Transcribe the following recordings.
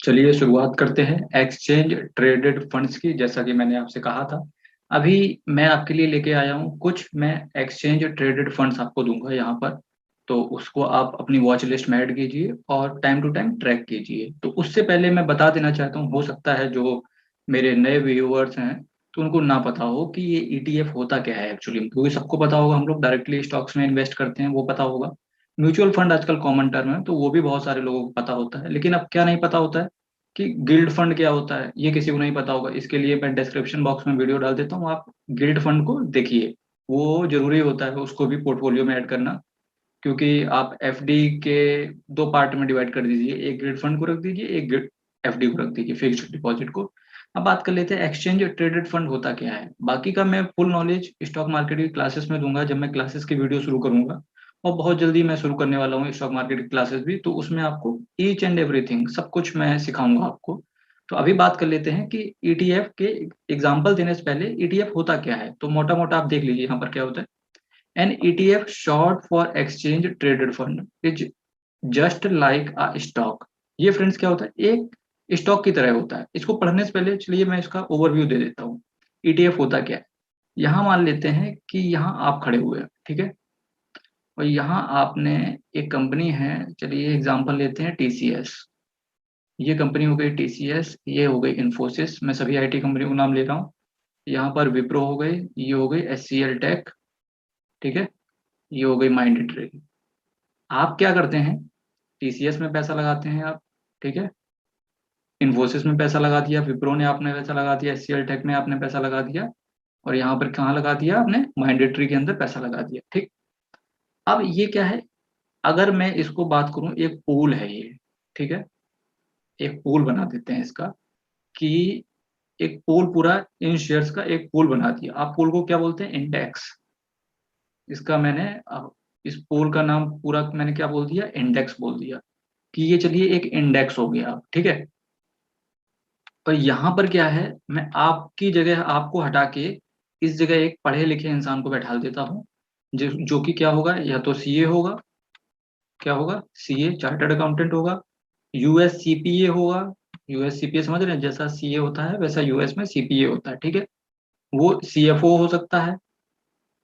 चलिए शुरुआत करते हैं एक्सचेंज ट्रेडेड फंड्स की। जैसा कि मैंने आपसे कहा था, अभी मैं आपके लिए लेके आया हूँ कुछ। मैं एक्सचेंज ट्रेडेड फंड्स आपको दूंगा यहाँ पर, तो उसको आप अपनी वॉच लिस्ट में ऐड कीजिए और टाइम टू टाइम ट्रैक कीजिए। तो उससे पहले मैं बता देना चाहता हूँ, हो सकता है जो मेरे नए व्यूअर्स हैं तो उनको ना पता हो कि ये ईटीएफ होता क्या है एक्चुअली, क्योंकि सबको पता होगा हम लोग डायरेक्टली स्टॉक्स में इन्वेस्ट करते हैं, वो पता होगा। म्यूचुअल फंड आजकल कॉमन टर्म है तो वो भी बहुत सारे लोगों को पता होता है, लेकिन अब क्या नहीं पता होता है कि गिल्ड फंड क्या होता है, ये किसी को नहीं पता होगा। इसके लिए मैं डिस्क्रिप्शन बॉक्स में वीडियो डाल देता हूँ, आप गिल्ड फंड को देखिए। वो जरूरी होता है उसको भी पोर्टफोलियो में ऐड करना, क्योंकि आप एफडी के दो पार्ट में डिवाइड कर दीजिए, एक गिल्ड फंड को रख दीजिए, एक एफडी को रख दीजिए, फिक्स्ड डिपॉजिट को। अब बात कर लेते हैं एक्सचेंज ट्रेडेड फंड होता क्या है। बाकी का मैं फुल नॉलेज स्टॉक मार्केट की क्लासेस में दूंगा, जब मैं क्लासेस की वीडियो शुरू करूंगा। और बहुत जल्दी मैं शुरू करने वाला हूँ स्टॉक मार्केट की क्लासेस भी, तो उसमें आपको ईच एंड एवरीथिंग सब कुछ मैं सिखाऊंगा आपको। तो अभी बात कर लेते हैं कि ईटीएफ के एग्जांपल देने से पहले ईटीएफ होता क्या है। तो मोटा मोटा आप देख लीजिए यहाँ पर क्या होता है। An ETF short for exchange traded fund is just like a stock. ये फ्रेंड्स क्या होता है, एक स्टॉक की तरह होता है। इसको पढ़ने से पहले चलिए मैं इसका ओवरव्यू दे देता हूँ। ईटीएफ होता क्या है। यहाँ मान लेते हैं कि यहाँ आप खड़े हुए हैं, ठीक है। और यहाँ आपने एक कंपनी है, चलिए एग्जांपल लेते हैं टीसीएस। ये कंपनी हो गई टीसीएस, ये हो गई इन्फोसिस, मैं सभी आईटी कंपनी को नाम ले रहा हूँ। यहाँ पर विप्रो हो गई, ये हो गई एचसीएल टेक, ठीक है। ये हो गई माइंड ट्री। आप क्या करते हैं, टीसीएस में पैसा लगाते हैं आप, ठीक है। इन्फोसिस में पैसा लगा दिया, विप्रो ने आपने पैसा लगा दिया, एचसीएल टेक में आपने पैसा लगा दिया। और यहाँ पर कहाँ लगा दिया आपने, माइंड ट्री के अंदर पैसा लगा दिया, ठीक। अब ये क्या है, अगर मैं इसको बात करूं, एक पूल है ये, ठीक है। एक पूल बना देते हैं इसका, कि एक पूल पूरा इन शेयर्स का एक पूल बना दिया। आप पूल को क्या बोलते हैं, इंडेक्स। इसका मैंने इस पूल का नाम पूरा मैंने क्या बोल दिया, इंडेक्स बोल दिया। कि ये चलिए एक इंडेक्स हो गया, ठीक है। और यहाँ पर क्या है, मैं आपकी जगह आपको हटा के इस जगह एक पढ़े लिखे इंसान को बैठा देता हूँ, जो कि क्या होगा, या तो सीए होगा। क्या होगा, सीए चार्टर्ड अकाउंटेंट होगा। यूएस सीपीए होगा। यूएस सीपीए समझ रहे हैं, जैसा सीए होता है वैसा यूएस में सीपीए होता है, ठीक है। वो सीएफओ हो सकता है,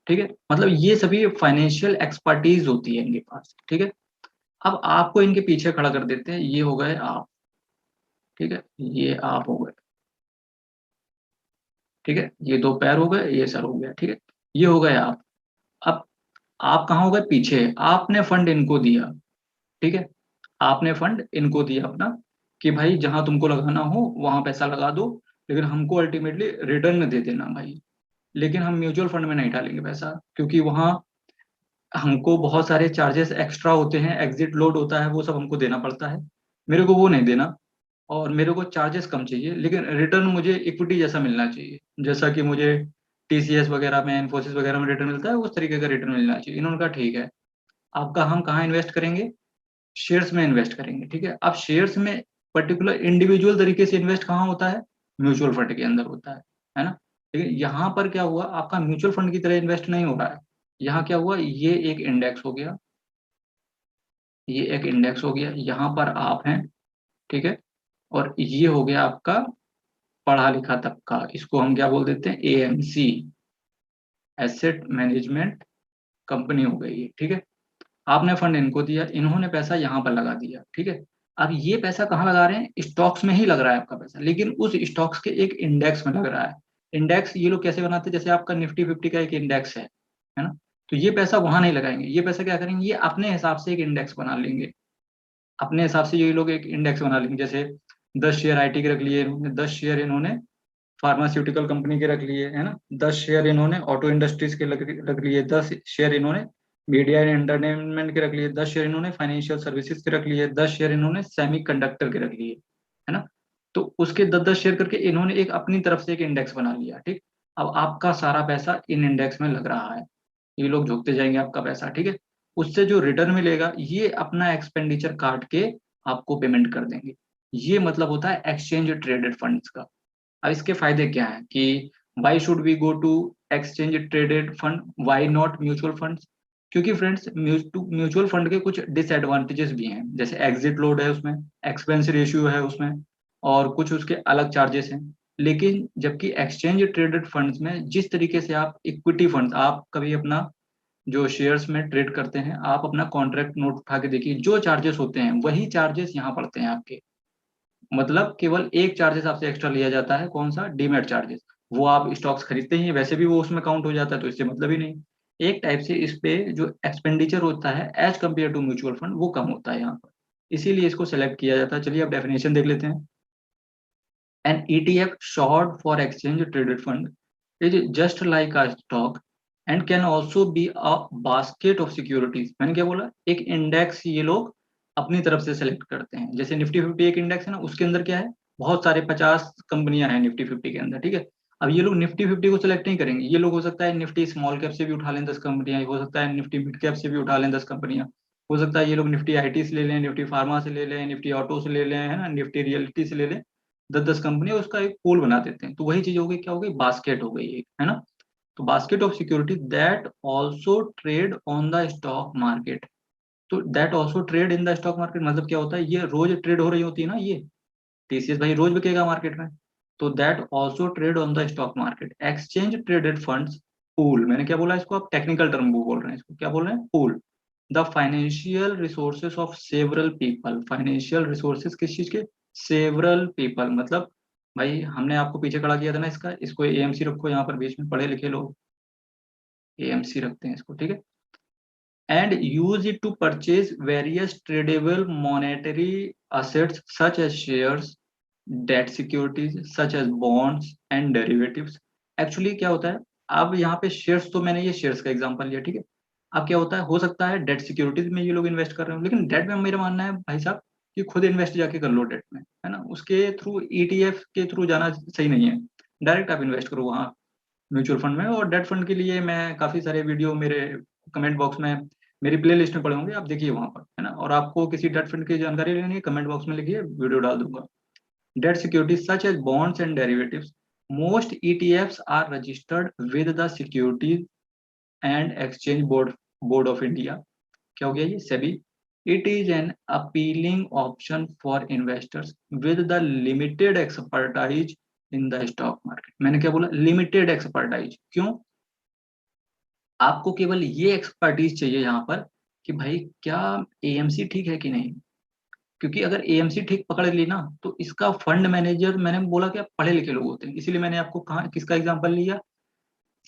ठीक है। मतलब ये सभी फाइनेंशियल एक्सपर्टीज होती है इनके पास, ठीक है। अब आपको इनके पीछे खड़ा कर देते हैं, ये हो गए आप, ठीक है। ये आप हो गए, ठीक है। ये दो पैर हो गए, ये सर हो गया, ठीक है। ये हो गए आप। अब आप कहाँ हो गए, पीछे। आपने फंड इनको दिया, ठीक है। आपने फंड इनको दिया अपना, कि भाई जहां तुमको लगाना हो वहां पैसा लगा दो, लेकिन हमको अल्टीमेटली रिटर्न दे देना भाई। लेकिन हम म्यूचुअल फंड में नहीं डालेंगे पैसा, क्योंकि वहां हमको बहुत सारे चार्जेस एक्स्ट्रा होते हैं, एग्जिट लोड होता है, वो सब हमको देना पड़ता है। मेरे को वो नहीं देना। और मेरे को चार्जेस कम चाहिए, लेकिन रिटर्न मुझे इक्विटी जैसा मिलना चाहिए, जैसा कि मुझे टीसीएस वगैरह में, इन्फोसिस वगैरह में रिटर्न मिलता है, उस तरीके का रिटर्न मिलना चाहिए। इन्होंने कहा ठीक है, आपका हम कहाँ इन्वेस्ट करेंगे, शेयर्स में इन्वेस्ट करेंगे, ठीक है। अब शेयर्स में पर्टिकुलर इंडिविजुअल तरीके से इन्वेस्ट कहाँ होता है, म्यूचुअल फंड के अंदर होता है ना। लेकिन यहाँ पर क्या हुआ, आपका म्यूचुअल फंड की तरह इन्वेस्ट नहीं हो रहा है। यहाँ क्या हुआ, ये एक इंडेक्स हो गया, ये एक इंडेक्स हो गया, यहाँ पर आप हैं, ठीक है। और ये हो गया आपका पढ़ा लिखा तबका, इसको हम क्या बोल देते हैं, एएमसी, एसेट मैनेजमेंट कंपनी हो गई है, ठीक है। आपने फंड इनको दिया, इन्होंने पैसा यहाँ पर लगा दिया, ठीक है। अब ये पैसा कहाँ लगा रहे हैं, स्टॉक्स में ही लग रहा है आपका पैसा, लेकिन उस स्टॉक्स के एक इंडेक्स में लग रहा है। इंडेक्स ये लोग कैसे बनाते हैं, जैसे आपका निफ्टी फिफ्टी का एक इंडेक्स है ना। तो ये पैसा वहां नहीं लगाएंगे, ये पैसा क्या करेंगे, ये अपने हिसाब से एक इंडेक्स बना लेंगे। अपने हिसाब से ये लोग एक इंडेक्स बना लेंगे, जैसे 10 शेयर आईटी के रख लिए इन्होंने, 10 शेयर इन्होंने फार्मास्यूटिकल कंपनी के रख लिए, है ना। 10 शेयर इन्होंने ऑटो इंडस्ट्रीज के रख लिए, 10 शेयर इन्होंने मीडिया एंड एंटरटेनमेंट के रख लिए, 10 शेयर इन्होंने फाइनेंशियल सर्विसेज के रख लिए, 10 शेयर इन्होंने सेमी कंडक्टर के रख लिए, है ना। तो उसके 10 10 शेयर करके इन्होंने एक अपनी तरफ से एक इंडेक्स बना लिया, ठीक। अब आपका सारा पैसा इन इंडेक्स में लग रहा है, ये लोग झुकते जाएंगे आपका पैसा, ठीक है। उससे जो रिटर्न मिलेगा ये अपना एक्सपेंडिचर काट के आपको पेमेंट कर देंगे। ये मतलब होता है एक्सचेंज ट्रेडेड फंड्स का। अब इसके फायदे क्या हैं, कि why should we go to exchange traded fund, why not mutual funds. क्योंकि फ्रेंड्स म्यूचुअल फंड के कुछ डिसएडवांटेजेस भी हैं, जैसे एग्जिट लोड है उसमें, एक्सपेंस रेशियो है उसमें, और कुछ उसके अलग चार्जेस हैं। लेकिन जबकि एक्सचेंज ट्रेडेड फंड्स में जिस तरीके से आप इक्विटी फंड्स, आप कभी अपना जो शेयर्स में ट्रेड करते हैं, आप अपना कॉन्ट्रैक्ट नोट उठा के देखिए, जो चार्जेस होते हैं वही चार्जेस यहाँ पड़ते हैं आपके। मतलब केवल एक चार्जेस आपसे एक्स्ट्रा लिया जाता है, कौन सा? Demat charges. वो आप स्टॉक्स खरीदते ही हैं, वैसे भी वो उसमें काउंट हो जाता है, तो इससे मतलब ही नहीं। एक टाइप से इस पे जो एक्सपेंडिचर होता है as compare to mutual fund, वो कम होता है यहाँ पर, इसीलिए इसको सेलेक्ट किया जाता है। चलिए अब डेफिनेशन देख लेते हैं। An ETF, short for exchange traded fund, is just like a stock and can also be a basket of securities। मैंने क्या बोला? एक इंडेक्स ये लोग अपनी तरफ से सेलेक्ट करते हैं। जैसे निफ्टी 50 एक इंडेक्स है ना, उसके अंदर क्या है? बहुत सारे 50 कंपनियां हैं निफ्टी 50 के अंदर, ठीक है। अब ये लोग निफ्टी 50 को सिलेक्ट नहीं करेंगे, ये लोग हो सकता है निफ्टी स्मॉल कैप से भी उठा लें 10 कंपनियां, हो सकता है निफ्टी मिड कैप से भी उठा लें 10 कंपनियां, हो सकता है ये लोग निफ्टी आईटी से ले लें, निफ्टी फार्मा से ले लें, निफ्टी ऑटो से ले लें, है ना, निफ्टी रियलिटी से ले लें। 10-10 कंपनियां उसका एक पूल बना देते हैं, तो वही चीज हो गई, क्या हो गई? बास्केट हो गई एक, है ना। तो basket of security that also trade on the stock market. तो that also trade in the stock market मतलब क्या होता है? ये रोज ट्रेड हो रही होती है ना, ये टीसीएस भाई रोज बिकेगा मार्केट में। तो that also trade on the stock market. Exchange traded funds pool, मैंने क्या बोला इसको? आप टेक्निकल टर्म बोल रहे हैं, इसको क्या बोल रहे हैं? Pool the financial resources of several people. Financial resources किस चीज के? Several people. मतलब भाई हमने आपको पीछे खड़ा किया था ना इसका, इसको एएमसी रखो यहाँ पर बीच में, पढ़े लिखे लोग एएमसी रखते हैं इसको, ठीक है। And use it to purchase various tradable monetary assets such as shares, debt securities such as bonds and derivatives। Actually क्या होता है? अब यहाँ पे शेयर्स, तो मैंने ये शेयर्स का एग्जांपल लिया, ठीक है। अब क्या होता है? हो सकता है डेट सिक्योरिटीज में ये लोग इन्वेस्ट कर रहे हो, लेकिन डेट में मेरा मानना है भाई साहब कि खुद इन्वेस्ट जाके कर लो डेट में, है ना। उसके थ्रू ईटीएफ के थ्रू जाना सही नहीं है, डायरेक्ट आप इन्वेस्ट करो वहाँ म्यूचुअल फंड में। और डेट फंड के लिए मैं काफी सारे वीडियो मेरे कमेंट बॉक्स में, मेरी प्ले लिस्ट में पड़े होंगे, आप देखिए वहां पर, है ना। और आपको किसी डेट फंड की जानकारी लेनी है, कमेंट बॉक्स में लिखिए, वीडियो डाल दूंगा। Debt securities such as bonds and derivatives. Most ETFs are registered with the Securities and Exchange Board of India। क्या हो गया ये? SEBI. It is an appealing option for investors with the limited expertise in the stock market। मैंने क्या बोला? Limited expertise। क्यों? आपको केवल ये एक्सपर्टीज चाहिए यहाँ पर कि भाई क्या एएमसी ठीक है कि नहीं। क्योंकि अगर एएमसी ठीक पकड़ ली ना, तो इसका फंड मैनेजर, मैंने बोला कि आप पढ़े लिखे लोग होते हैं, इसीलिए मैंने आपको कहा किसका एग्जांपल लिया?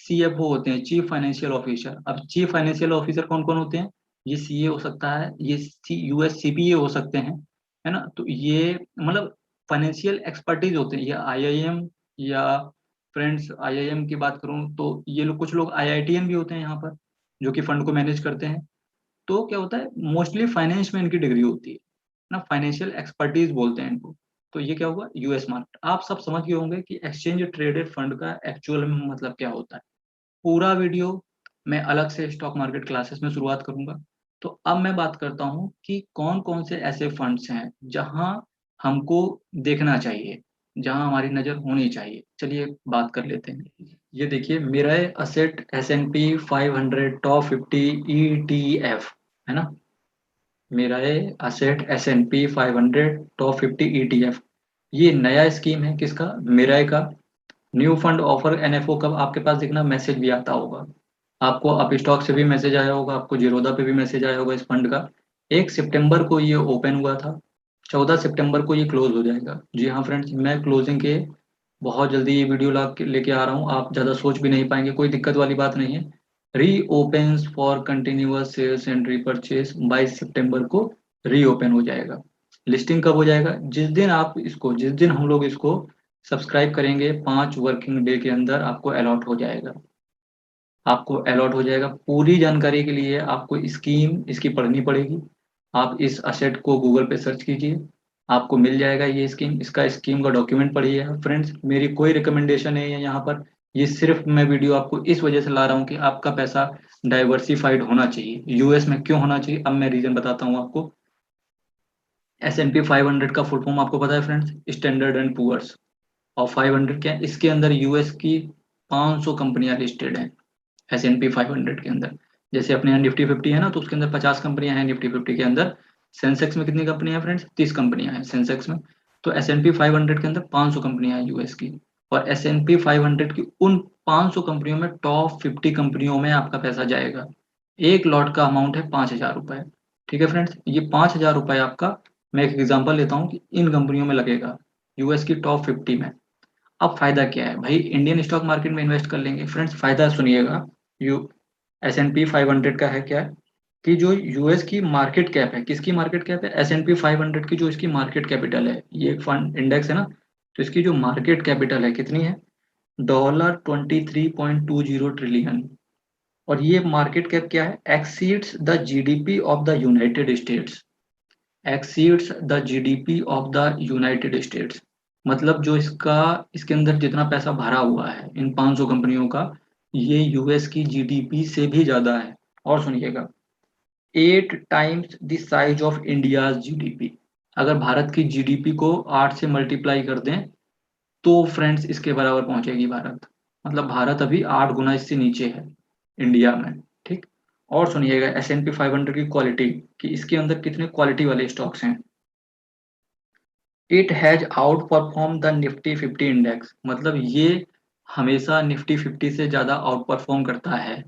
सीएफओ होते हैं, चीफ फाइनेंशियल ऑफिसर। अब चीफ फाइनेंशियल ऑफिसर कौन कौन होते हैं? ये सीए हो सकता है, ये यूएस सीपीए हो सकते हैं, है ना। तो ये मतलब फाइनेंशियल एक्सपर्टीज होते हैं। ये आईआईएम या फ्रेंड्स आईआईएम की बात करूं तो ये लोग, कुछ लोग आईआईटीएन भी होते हैं यहाँ पर, जो कि फंड को मैनेज करते हैं। तो क्या होता है? मोस्टली फाइनेंस में इनकी डिग्री होती है ना, फाइनेंशियल एक्सपर्टीज बोलते हैं इनको। तो ये क्या हुआ? US market. आप सब समझ गए होंगे कि एक्सचेंज ट्रेडेड फंड का एक्चुअल में मतलब क्या होता है। पूरा वीडियो मैं अलग से स्टॉक मार्केट क्लासेस में शुरुआत करूंगा। तो अब मैं बात करता हूं कि कौन कौन से ऐसे फंड्स हैं जहां हमको देखना चाहिए, जहां हमारी नजर होनी चाहिए। चलिए बात कर लेते हैं। ये देखिए मेरा असेट S&P 500 टॉप 50 ETF, है ना। मेरा है असेट S&P 500 टॉप 50 ETF। ये नया स्कीम है किसका? मेरा का। न्यू फंड ऑफर एनएफओ कब आपके पास दिखना मैसेज भी आता होगा। आपको अप स्टॉक से भी मैसेज आया होगा, आपको जीरोधा पे भी मैसेज आया होगा इस फंड का। 1 सितंबर को ये ओपन हुआ था, 14 सितंबर को ये क्लोज हो जाएगा। जी हाँ फ्रेंड्स, मैं क्लोजिंग के बहुत जल्दी ये वीडियो ला के लेके आ रहा हूँ, आप ज़्यादा सोच भी नहीं पाएंगे, कोई दिक्कत वाली बात नहीं है। Reopens for continuous sales and repurchase 22 सितंबर को री ओपन हो जाएगा। लिस्टिंग कब हो जाएगा? जिस दिन हम लोग इसको सब्सक्राइब करेंगे, 5 वर्किंग डे के अंदर आपको अलॉट हो जाएगा। आपको अलॉट हो जाएगा। पूरी जानकारी के लिए आपको स्कीम इसकी पढ़नी पड़ेगी। आप इस असेट को गूगल पे सर्च कीजिए, आपको मिल जाएगा ये स्कीम। इसका स्कीम का डॉक्यूमेंट पढ़िए फ्रेंड्स। मेरी कोई रिकमेंडेशन नहीं है यहाँ पर, ये सिर्फ मैं वीडियो आपको इस वजह से ला रहा हूँ कि आपका पैसा डाइवर्सिफाइड होना चाहिए। यूएस में क्यों होना चाहिए, अब मैं रीजन बताता हूँ आपको। S&P 500 का फुल फॉर्म आपको पता है फ्रेंड्स? Standard and Poor's. और 500 क्या है? इसके अंदर यूएस की 500 कंपनियां लिस्टेड हैं S&P 500 के अंदर। जैसे अपने यहाँ निफ्टी 50 है ना, तो उसके अंदर 50 कंपनियां हैं निफ्टी 50 के अंदर। सेंसेक्स में कितनी कंपनियां हैं फ्रेंड्स? 30 कंपनियां हैं सेंसेक्स में। तो S&P 500 के अंदर 500 कंपनियां हैं यूएस की, और S&P 500 की उन 500 कंपनियों में टॉप 50 कंपनियों में आपका पैसा जाएगा। एक लॉट का अमाउंट है 5,000 रुपए। ठीक है फ्रेंड्स, ये 5,000 रुपए आपका, मैं एक एग्जांपल लेता हूँ कि इन कंपनियों में लगेगा, यूएस की टॉप 50 में। अब फायदा क्या है भाई, इंडियन स्टॉक मार्केट में इन्वेस्ट कर लेंगे। फ्रेंड्स फायदा सुनिएगा, यू S&P 500 का है क्या है कि जो यूएस की मार्केट कैप है, किसकी मार्केट कैप है, S&P 500 की जो इसकी मार्केट कैपिटल है, ये एक फंड इंडेक्स है ना, तो इसकी जो मार्केट कैपिटल है कितनी है, $23.20 ट्रिलियन। और ये मार्केट कैप क्या है, exceeds the GDP of the United states, exceeds the GDP of the United states. मतलब जो इसका, इसके अंदर जितना पैसा भरा हुआ है इन 500 कंपनियों का, ये यूएस की जीडीपी से भी ज्यादा है। और सुनिएगा, 8 times the size of India's GDP. अगर भारत की जीडीपी को 8 से मल्टीप्लाई कर दें तो फ्रेंड्स इसके बराबर पहुंचेगी भारत। मतलब भारत अभी 8 गुना इससे नीचे है इंडिया में। ठीक। और सुनिएगा S&P 500 की क्वालिटी, कि इसके अंदर कितने क्वालिटी वाले स्टॉक्स हैं। It has out perform the Nifty 50 index, मतलब ये हमेशा निफ्टी 50 से ज्यादा आउट परफॉर्म करता है,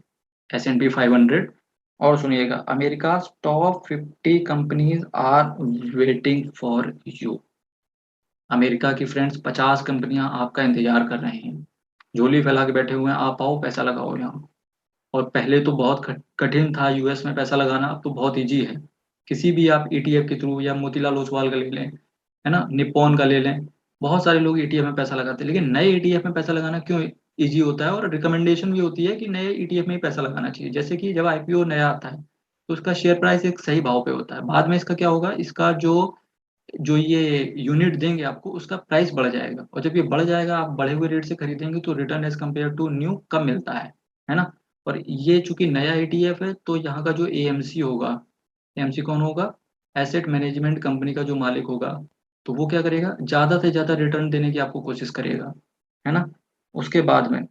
S&P 500। और सुनिएगा, America top 50 companies are waiting for you. America की फ्रेंड्स 50 कंपनियां आपका इंतजार कर रही हैं, झोली फैला के बैठे हुए हैं, आप आओ पैसा लगाओ यहाँ। और पहले तो बहुत कठिन था यूएस में पैसा लगाना, अब तो बहुत इजी है। किसी भी आप ईटीएफ के थ्रू, या मोतीलाल ओसवाल का ले लें, है ना, निप्पॉन का ले लें, बहुत सारे लोग ईटीएफ में पैसा लगाते हैं। लेकिन नए ईटीएफ में पैसा लगाना क्यों इजी होता है, और रिकमेंडेशन भी होती है कि नए ईटीएफ में ही पैसा लगाना चाहिए। जैसे कि जब आईपीओ नया आता है तो उसका शेयर प्राइस एक सही भाव पे होता है, बाद में इसका क्या होगा, इसका जो जो ये यूनिट देंगे आपको, उसका प्राइस बढ़ जाएगा, और जब ये बढ़ जाएगा, आप बढ़े हुए रेट से खरीदेंगे तो return as compare to new कम मिलता है ना। और ये चूंकि नया ईटीएफ है, तो यहाँ का जो एएमसी होगा, एएमसी कौन होगा, एसेट मैनेजमेंट कंपनी का जो मालिक होगा, तो वो क्या करेगा, ज्यादा से ज्यादा रिटर्न देने की आपको कोशिश करेगा, है ना। उसके बाद में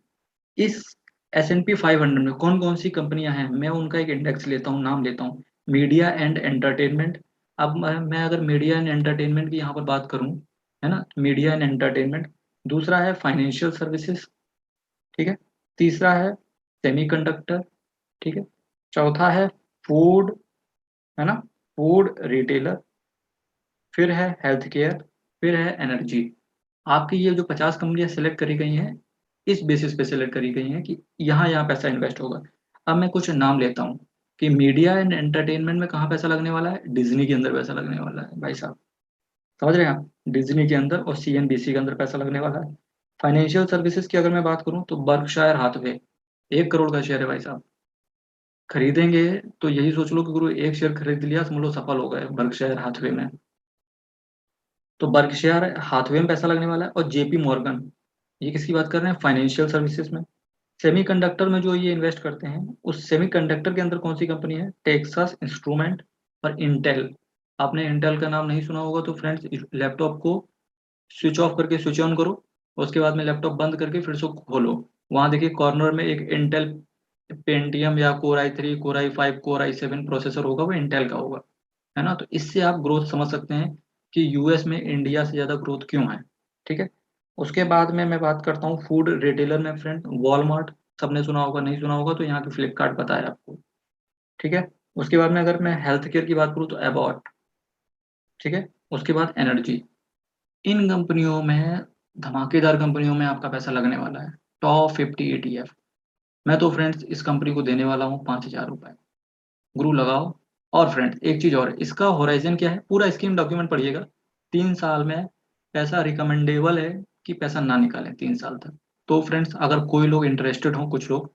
इस S&P 500 में कौन कौन सी कंपनियां हैं, मैं उनका एक इंडेक्स लेता हूँ, नाम लेता हूँ, मीडिया एंड एंटरटेनमेंट। अब मैं अगर मीडिया एंड एंटरटेनमेंट की यहाँ पर बात करूँ, है ना, मीडिया एंड एंटरटेनमेंट। दूसरा है फाइनेंशियल सर्विसेज, ठीक है। तीसरा है सेमीकंडक्टर, ठीक है। चौथा है फूड, है ना, फूड रिटेलर। फिर है हेल्थ केयर। फिर है एनर्जी। आपकी ये जो 50 कंपनियां सेलेक्ट करी गई हैं, इस बेसिस पे सेलेक्ट करी गई हैं कि यहाँ यहाँ पैसा इन्वेस्ट होगा। अब मैं कुछ नाम लेता हूँ कि मीडिया एंड एंटरटेनमेंट में कहाँ पैसा लगने वाला है, डिज्नी के अंदर पैसा लगने वाला है भाई साहब, समझ रहे हैं आप, डिज्नी के अंदर और सीएनबीसी के अंदर पैसा लगने वाला है। फाइनेंशियल सर्विसेज की अगर मैं बात करूँ तो बर्कशायर हाथवे, 1 करोड़ का शेयर है भाई साहब। खरीदेंगे तो यही सोच लो कि गुरु एक शेयर खरीद लिया, समझ लो सफल हो गए बर्कशायर हाथवे में। तो बर्कशायर हाथवे में पैसा लगने वाला है, और जेपी मॉर्गन, ये किसकी बात कर रहे हैं, फाइनेंशियल सर्विसेज में। सेमीकंडक्टर में जो ये इन्वेस्ट करते हैं, उस सेमीकंडक्टर के अंदर कौन सी कंपनी है, टेक्सास इंस्ट्रूमेंट और इंटेल। आपने इंटेल का नाम नहीं सुना होगा तो फ्रेंड्स, लैपटॉप को स्विच ऑफ करके स्विच ऑन करो, उसके बाद में लैपटॉप बंद करके फिर से खोलो, वहां देखिए कॉर्नर में एक इंटेल पेंटियम या core i3, core i5, core i7 processor होगा, वो इंटेल का होगा, है ना। तो इससे आप ग्रोथ समझ सकते हैं कि यूएस में इंडिया से ज्यादा ग्रोथ क्यों है। ठीक है। उसके बाद में मैं बात करता हूँ फूड रिटेलर में, फ्रेंड वॉलमार्ट, सबने सुना होगा, नहीं सुना होगा तो यहाँ की फ्लिपकार्ट पता है आपको। ठीक है। उसके बाद में अगर मैं हेल्थ केयर की बात करूँ तो एबॉट। ठीक है। उसके बाद एनर्जी। इन कंपनियों में, धमाकेदार कंपनियों में आपका पैसा लगने वाला है, टॉप 50 ETF। मैं तो फ्रेंड्स इस कंपनी को देने वाला हूँ 5,000 रुपए, गुरु लगाओ। और फ्रेंड्स एक चीज और है, इसका होराइजन क्या है, पूरा स्कीम डॉक्यूमेंट पढ़िएगा। 3 साल में पैसा रिकमेंडेबल है कि पैसा ना निकालें 3 साल तक। तो फ्रेंड्स अगर कोई लोग इंटरेस्टेड हो, कुछ लोग,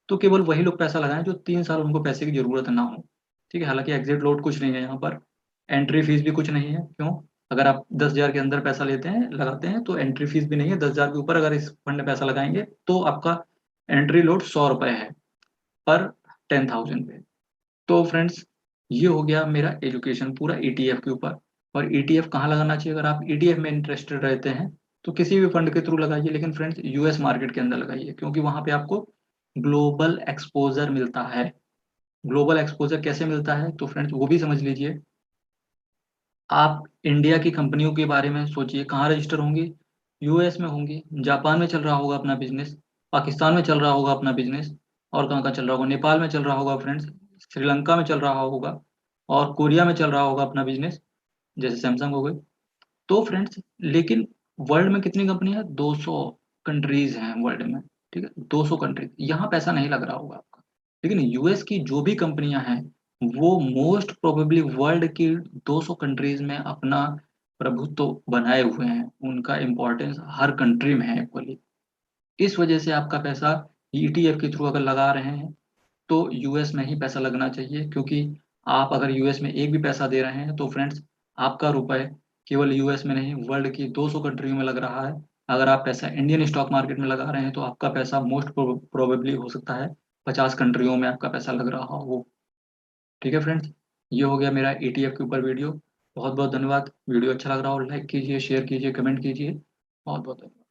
तो केवल वही लोग पैसा लगाएं जो 3 साल उनको पैसे की जरूरत ना हो। ठीक है। हालांकि एग्जिट लोड कुछ नहीं है यहाँ पर, एंट्री फीस भी कुछ नहीं है, क्यों, अगर आप 10,000 के अंदर पैसा लेते हैं, लगाते हैं, तो एंट्री फीस भी नहीं है। 10,000 के ऊपर अगर इस फंड में पैसा लगाएंगे तो आपका एंट्री लोड 100 रुपये है पर 10,000 पे। तो फ्रेंड्स ये हो गया मेरा एजुकेशन पूरा ईटीएफ के ऊपर। और ईटीएफ कहाँ लगाना चाहिए, अगर आप ईटीएफ में इंटरेस्टेड रहते हैं तो किसी भी फंड के थ्रू लगाइए, लेकिन फ्रेंड्स यूएस मार्केट के अंदर लगाइए, क्योंकि वहां पे आपको ग्लोबल एक्सपोजर मिलता है। ग्लोबल एक्सपोजर कैसे मिलता है तो फ्रेंड्स वो भी समझ लीजिए। आप इंडिया की कंपनियों के बारे में सोचिए, कहाँ रजिस्टर होंगे? यूएस में होंगे, जापान में चल रहा होगा अपना बिजनेस, पाकिस्तान में चल रहा होगा अपना बिजनेस, और कहाँ कहाँ चल रहा होगा? नेपाल में चल रहा होगा फ्रेंड्स, श्रीलंका में चल रहा होगा, और कोरिया में चल रहा होगा अपना बिजनेस, जैसे सैमसंग हो गई। तो फ्रेंड्स, लेकिन वर्ल्ड में कितनी कंपनी है? 200 कंट्रीज हैं वर्ल्ड में, ठीक है, 200 कंट्रीज, यहाँ पैसा नहीं लग रहा होगा आपका। लेकिन यूएस की जो भी कंपनियां हैं, वो मोस्ट प्रोबेबली वर्ल्ड की 200 कंट्रीज में अपना प्रभुत्व बनाए हुए हैं, उनका इम्पोर्टेंस हर कंट्री में है इक्वली। इस वजह से आपका पैसा ईटीएफ के थ्रू अगर लगा रहे हैं, तो यूएस में ही पैसा लगना चाहिए, क्योंकि आप अगर यूएस में एक भी पैसा दे रहे हैं तो फ्रेंड्स, आपका रुपए केवल यूएस में नहीं, वर्ल्ड की 200 कंट्रियों में लग रहा है। अगर आप पैसा इंडियन स्टॉक मार्केट में लगा रहे हैं, तो आपका पैसा मोस्ट प्रोबेबली हो सकता है 50 कंट्रियों में आपका पैसा लग रहा हो। ठीक है फ्रेंड्स, ये हो गया मेरा ईटीएफ के ऊपर वीडियो। बहुत बहुत धन्यवाद। वीडियो अच्छा लग रहा हो लाइक कीजिए, शेयर कीजिए, कमेंट कीजिए। बहुत बहुत धन्यवाद।